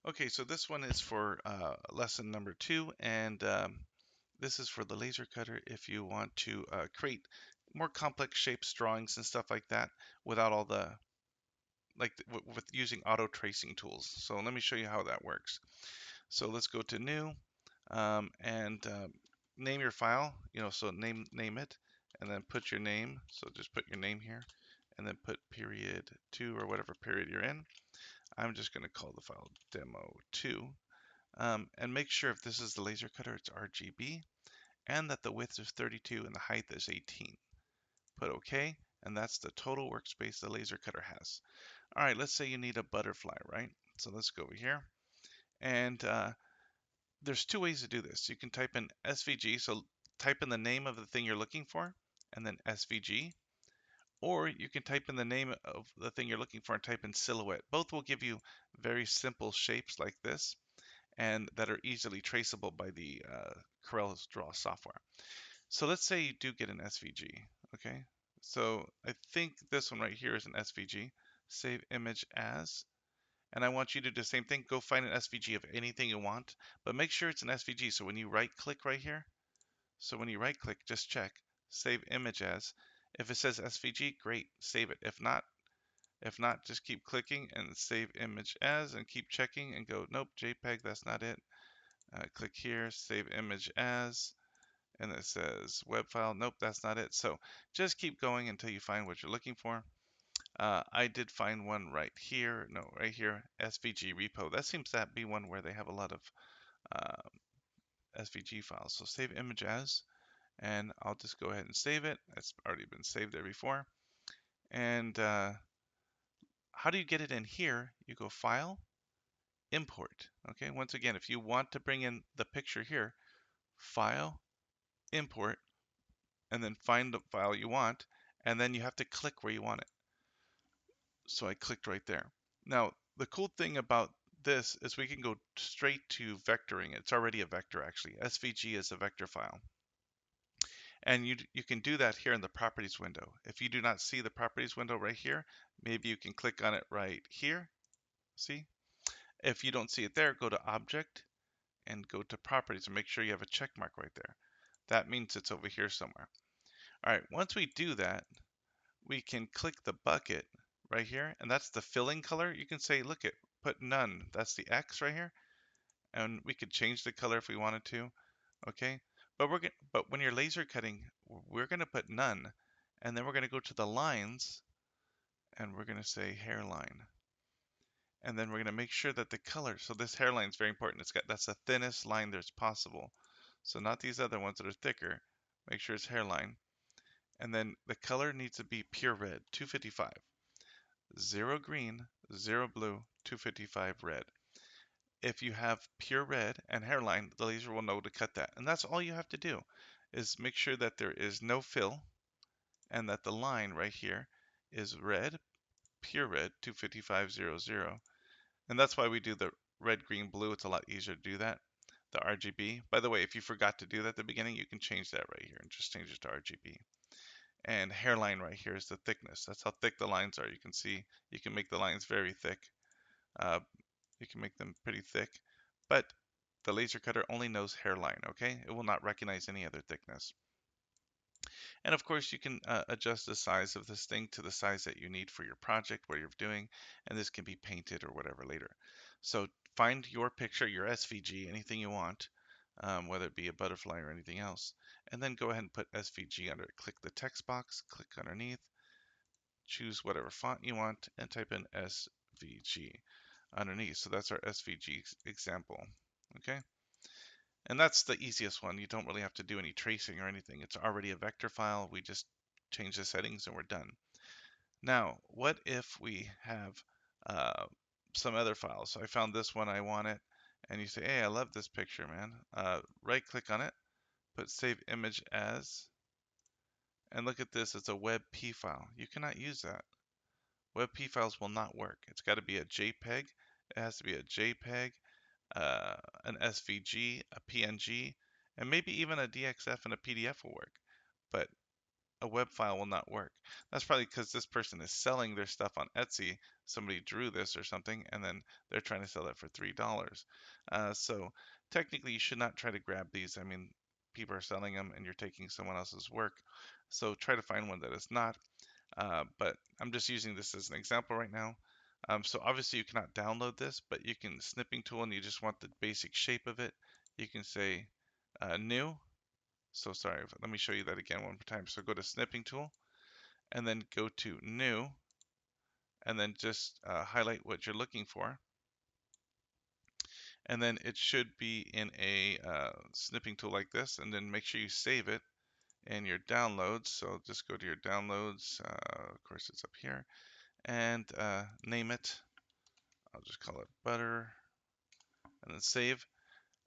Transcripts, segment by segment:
Okay, so this one is for lesson number 2, and this is for the laser cutter if you want to create more complex shapes, drawings, and stuff like that without all the, with using auto tracing tools. So let me show you how that works. So let's go to new and name your file, so name it, and then put your name. So just put your name here, and then put period 2 or whatever period you're in. I'm just going to call the file demo 2. And make sure if this is the laser cutter, it's RGB, and that the width is 32 and the height is 18. Put OK, and that's the total workspace the laser cutter has. All right, let's say you need a butterfly, right? So let's go over here, and there's two ways to do this. You can type in SVG, so type in the name of the thing you're looking for, and then SVG, or you can type in the name of the thing you're looking for and type in silhouette. Both will give you very simple shapes like this, and that are easily traceable by the CorelDRAW software. So let's say you do get an SVG, okay? So I think this one right here is an SVG. Save image as, and I want you to do the same thing. Go find an SVG of anything you want, but make sure it's an SVG. So when you right click right here, just check, save image as. If it says SVG, great, save it. If not, just keep clicking and save image as and keep checking and go, nope, JPEG, that's not it. Click here, save image as, and it says web file. Nope, that's not it. So just keep going until you find what you're looking for. I did find one right here. No, right here, SVG repo. That seems to be one where they have a lot of SVG files. So save image as, and I'll just go ahead and save it. It's already been saved there before. And how do you get it in here? You go File, Import. Okay, once again, if you want to bring in the picture here, File, Import, and then find the file you want, and then you have to click where you want it. So I clicked right there. Now, the cool thing about this is we can go straight to vectoring. It's already a vector, actually. SVG is a vector file. And you can do that here in the properties window. If you do not see the properties window right here, maybe you can click on it right here. See? If you don't see it there, go to Object and go to Properties and make sure you have a check mark right there. That means it's over here somewhere. All right, once we do that, we can click the bucket right here, and that's the filling color. You can say, look at, put none. That's the X right here, and we could change the color if we wanted to. Okay, but when you're laser cutting, we're gonna put none, and then we're gonna go to the lines, and we're gonna say hairline, and then we're gonna make sure that the color. So this hairline is very important. That's the thinnest line there's possible. So not these other ones that are thicker. Make sure it's hairline. And then the color needs to be pure red, 255. 0 green, 0 blue, 255 red. If you have pure red and hairline, the laser will know to cut that. And that's all you have to do, is make sure that there is no fill and that the line right here is red, pure red, 25500. And that's why we do the red, green, blue. It's a lot easier to do that. The RGB. By the way, if you forgot to do that at the beginning, you can change that right here and just change it to RGB. And hairline right here is the thickness. That's how thick the lines are. You can see you can make the lines very thick. You can make them pretty thick, but the laser cutter only knows hairline, okay? It will not recognize any other thickness. And of course, you can adjust the size of this thing to the size that you need for your project, what you're doing, and this can be painted or whatever later. So find your picture, your SVG, anything you want, whether it be a butterfly or anything else, and then go ahead and put SVG under it. Click the text box, click underneath, choose whatever font you want, and type in SVG underneath. So that's our SVG example, okay? And that's the easiest one. You don't really have to do any tracing or anything. It's already a vector file. We just change the settings and we're done. Now, what if we have some other files? So I found this one, I want it, and you say, hey, I love this picture, man. Right click on it, put save image as, and look at this, it's a WebP file. You cannot use that. WebP files will not work. It's got to be a JPEG. It has to be a JPEG, an SVG, a PNG, and maybe even a DXF and a PDF will work. But a web file will not work. That's probably because this person is selling their stuff on Etsy. Somebody drew this or something, and then they're trying to sell it for $3. So technically, you should not try to grab these. I mean, people are selling them, and you're taking someone else's work. So try to find one that is not. But I'm just using this as an example right now. So obviously, you cannot download this, but you can snipping tool, and you just want the basic shape of it. You can say new. So sorry, let me show you that again one more time. So go to snipping tool and then go to new and then just highlight what you're looking for. And then it should be in a snipping tool like this, and then make sure you save it in your downloads. So just go to your downloads. Of course, it's up here, and name it. I'll just call it butter, and then save.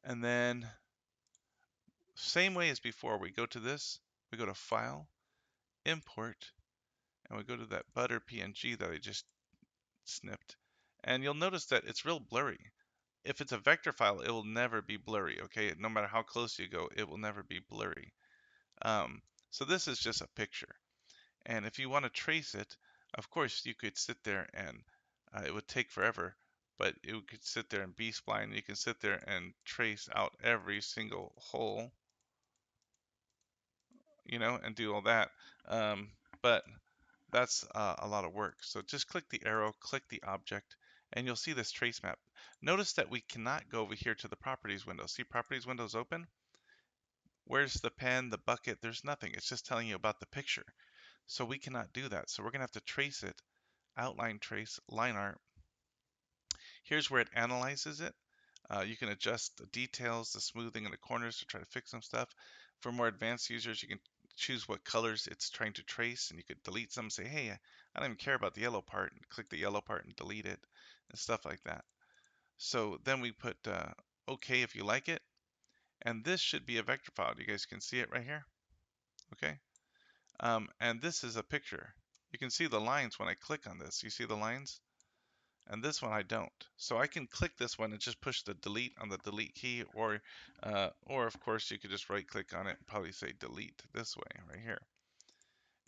And then same way as before, we go to this, we go to File, Import, and we go to that butter PNG that I just snipped. And you'll notice that it's real blurry. If it's a vector file, it will never be blurry, okay? No matter how close you go, it will never be blurry. So this is just a picture. And if you want to trace it, of course, you could sit there and it would take forever, but you could sit there and B-spline. You can sit there and trace out every single hole, you know, and do all that. But that's a lot of work. So just click the arrow, click the object, and you'll see this trace map. Notice that we cannot go over here to the properties window. See, properties window's open. Where's the pen, the bucket? There's nothing. It's just telling you about the picture. So we cannot do that. So we're going to have to trace it, outline trace, line art. Here's where it analyzes it. You can adjust the details, the smoothing, and the corners to try to fix some stuff. For more advanced users, you can choose what colors it's trying to trace, and you could delete some, say, hey, I don't even care about the yellow part, and click the yellow part and delete it, and stuff like that. So then we put OK if you like it, and this should be a vector file. You guys can see it right here, okay? And this is a picture. You can see the lines when I click on this. You see the lines? And this one I don't. So I can click this one and just push the delete on the delete key, or of course you could just right click on it and probably say delete this way right here.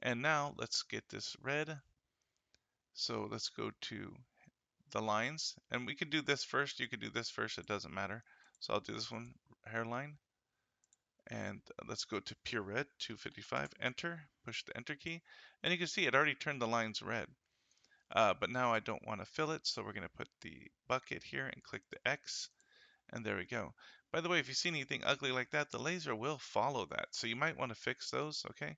And now let's get this red. So let's go to the lines, and we could do this first. You could do this first, it doesn't matter. So I'll do this one, hairline, and let's go to pure red 255, enter, push the enter key, and you can see it already turned the lines red. But now I don't want to fill it, so we're going to put the bucket here and click the X, and there we go. By the way, if you see anything ugly like that, the laser will follow that, so you might want to fix those, okay?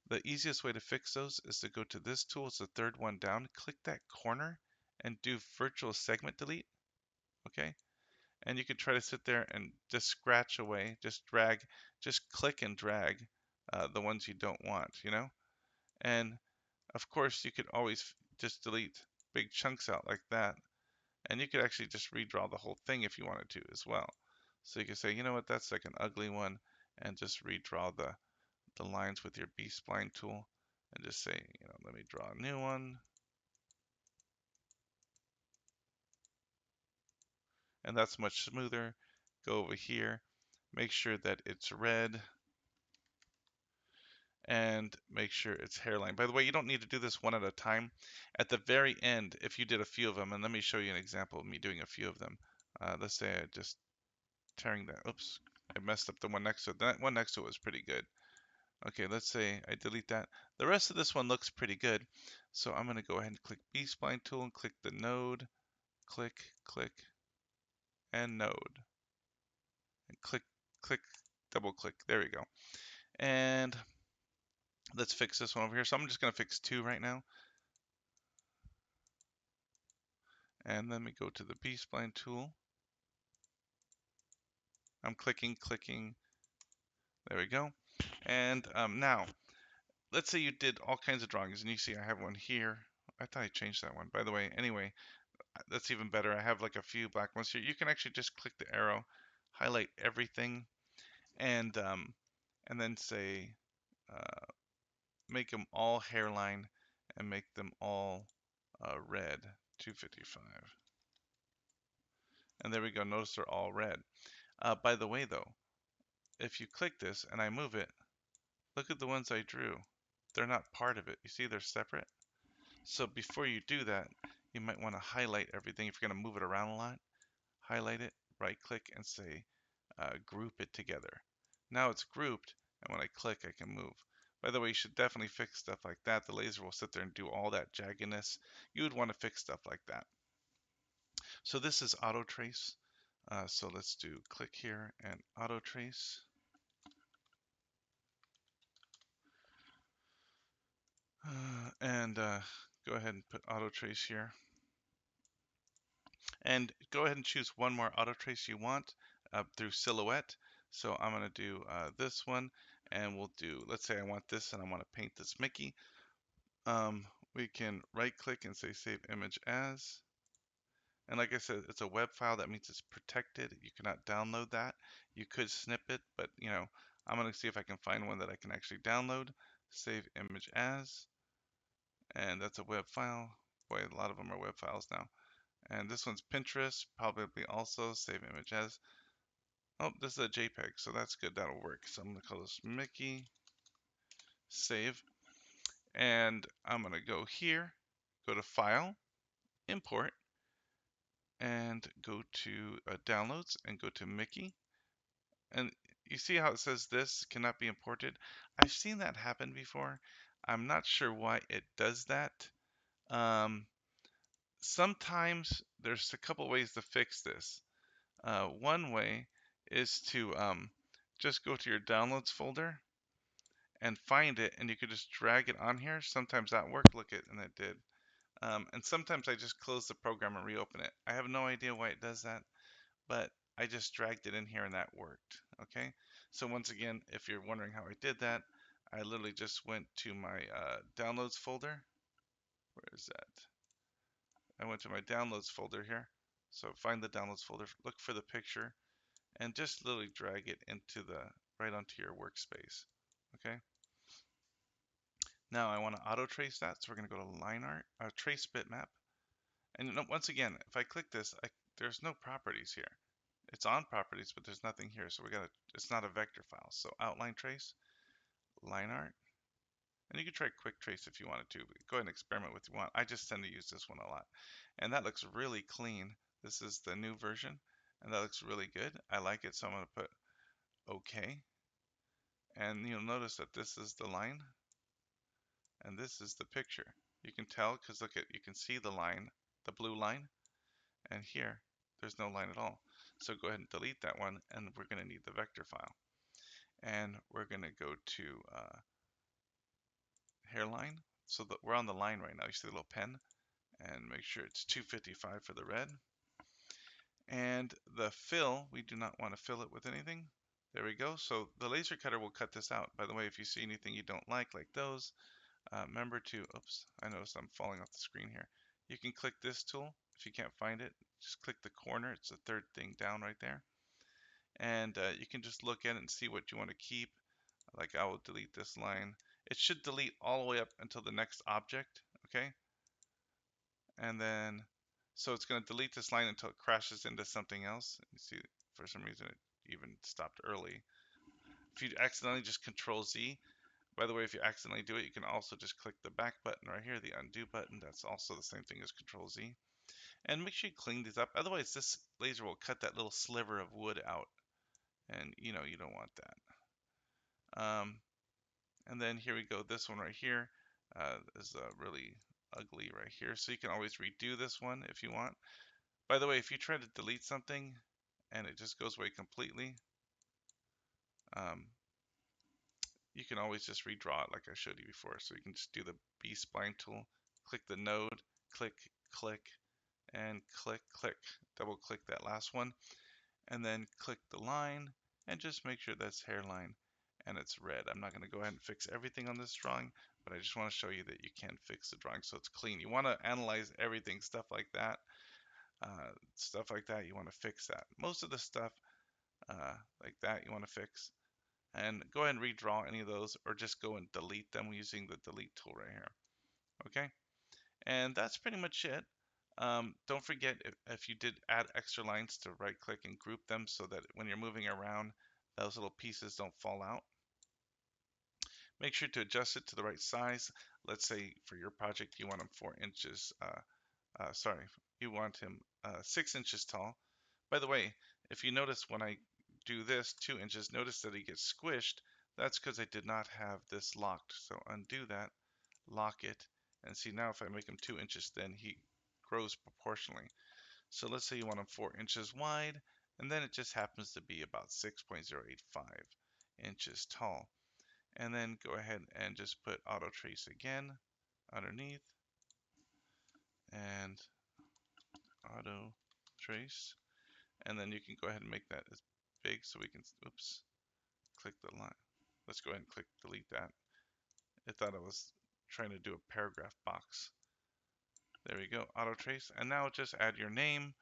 The easiest way to fix those is to go to this tool, it's the third one down, click that corner, and do virtual segment delete, okay? And you can try to sit there and just scratch away, just drag, just click and drag the ones you don't want, you know? And of course, you could always just delete big chunks out like that. And you could actually just redraw the whole thing if you wanted to as well. So you could say, you know what, that's like an ugly one, and just redraw the lines with your B-spline tool, and just say, you know, let me draw a new one. And that's much smoother. Go over here, make sure that it's red, and make sure it's hairline. By the way, you don't need to do this one at a time. At the very end, if you did a few of them, and let me show you an example of me doing a few of them. Let's say I just tearing that, oops, I messed up the one next to it. That one next to it was pretty good. Okay, let's say I delete that. The rest of this one looks pretty good. So I'm going to go ahead and click B-spline tool and click the node, click, click, and node. And click, click, double click. There we go. And let's fix this one over here. So I'm just going to fix two right now. And then we go to the B-spline tool. I'm clicking, clicking. There we go. And now, let's say you did all kinds of drawings, and you see I have one here. I thought I changed that one. By the way, anyway, that's even better. I have like a few black ones here. You can actually just click the arrow, highlight everything, and then say make them all hairline and make them all red 255. And there we go. Notice they're all red. By the way, though, if you click this and I move it, look at the ones I drew. they're not part of it. You see, they're separate. So before you do that, you might want to highlight everything. If you're going to move it around a lot, highlight it, right click and say group it together. Now it's grouped, and when I click, I can move. By the way, you should definitely fix stuff like that. The laser will sit there and do all that jaggedness. You would want to fix stuff like that. So this is auto trace. So let's do click here and auto trace. And go ahead and put auto trace here. And go ahead and choose one more auto trace you want through silhouette. So I'm going to do this one, and we'll do, let's say I want this and I want to paint this Mickey. We can right click and say save image as. And like I said, it's a web file. That means it's protected. You cannot download that. You could snip it, but you know, I'm going to see if I can find one that I can actually download. Save image as. And that's a web file. Boy, a lot of them are web files now. And this one's Pinterest, probably also save image as. Oh, this is a JPEG, so that's good. That'll work. So I'm going to call this Mickey, save. And I'm going to go here, go to File, Import, and go to Downloads, and go to Mickey. And you see how it says this cannot be imported? I've seen that happen before. I'm not sure why it does that. Sometimes there's a couple ways to fix this. One way is to just go to your downloads folder and find it, and you could just drag it on here. Sometimes that worked, look it, and it did. And sometimes I just close the program and reopen it. I have no idea why it does that, but I just dragged it in here and that worked. Okay, so once again, if you're wondering how I did that, I literally just went to my downloads folder. Where is that? I went to my downloads folder here. So find the downloads folder, look for the picture, and just literally drag it into the right onto your workspace. Okay. Now I want to auto trace that, so we're going to go to line art, trace bitmap, and once again, if I click this, there's no properties here. It's on properties, but there's nothing here, so it's not a vector file. So outline trace, line art, and you can try quick trace if you wanted to. But go ahead and experiment with what you want. I just tend to use this one a lot, and that looks really clean. This is the new version, and that looks really good. I like it, so I'm going to put OK. And you'll notice that this is the line and this is the picture. You can tell because look at, you can see the line, the blue line, and here there's no line at all. So go ahead and delete that one, and we're going to need the vector file. And we're going to go to hairline. So we're on the line right now. You see the little pen, and make sure it's 255 for the red. And the fill, we do not want to fill it with anything. There we go. So the laser cutter will cut this out. By the way, if you see anything you don't like those, remember to, oops, I noticed I'm falling off the screen here. You can click this tool. If you can't find it, just click the corner. It's the third thing down right there. And you can just look at it and see what you want to keep. Like I will delete this line. It should delete all the way up until the next object, okay? And then, so it's going to delete this line until it crashes into something else. You see, for some reason, it even stopped early. If you accidentally just Control Z, by the way, if you accidentally do it, you can also just click the back button right here, the undo button. That's also the same thing as Control Z. And make sure you clean these up. Otherwise, this laser will cut that little sliver of wood out. And you know, you don't want that. And then here we go. This one right here is really ugly right here. So you can always redo this one if you want. By the way, if you try to delete something and it just goes away completely, you can always just redraw it like I showed you before. So you can just do the B-spline tool, click the node, click, click, and click, click. Double click that last one, and then click the line, and just make sure that's hairline and it's red. I'm not going to go ahead and fix everything on this drawing, but I just want to show you that you can fix the drawing so it's clean. You want to analyze everything, stuff like that, you want to fix that. Most of the stuff like that you want to fix. And go ahead and redraw any of those, or just go and delete them using the delete tool right here. Okay, and that's pretty much it. Don't forget, if you did add extra lines, to right click and group them so that when you're moving around, those little pieces don't fall out. Make sure to adjust it to the right size. Let's say for your project you want them 4 inches. Sorry, you want him 6 inches tall. By the way, if you notice when I do this 2 inches, notice that he gets squished. That's because I did not have this locked. So undo that, lock it, and see now if I make him 2 inches, then he grows proportionally. So let's say you want him 4 inches wide, and then it just happens to be about 6.085 inches tall. And then go ahead and just put auto trace again underneath and auto trace. And then you can go ahead and make that as big so we can, oops, click the line. Let's go ahead and click delete that. I thought I was trying to do a paragraph box. There we go, auto trace. And now just add your name.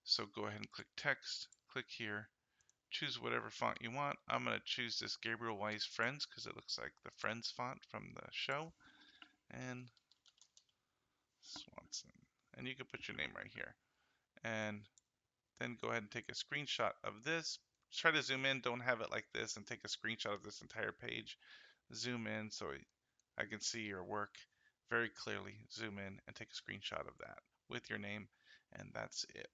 So go ahead and click text, click here, choose whatever font you want. I'm going to choose this Gabriel Weiss Friends because it looks like the Friends font from the show. And Swanson. And you can put your name right here. And then go ahead and take a screenshot of this. Try to zoom in, don't have it like this, and take a screenshot of this entire page. Zoom in so I can see your work very clearly. Zoom in and take a screenshot of that with your name, and that's it.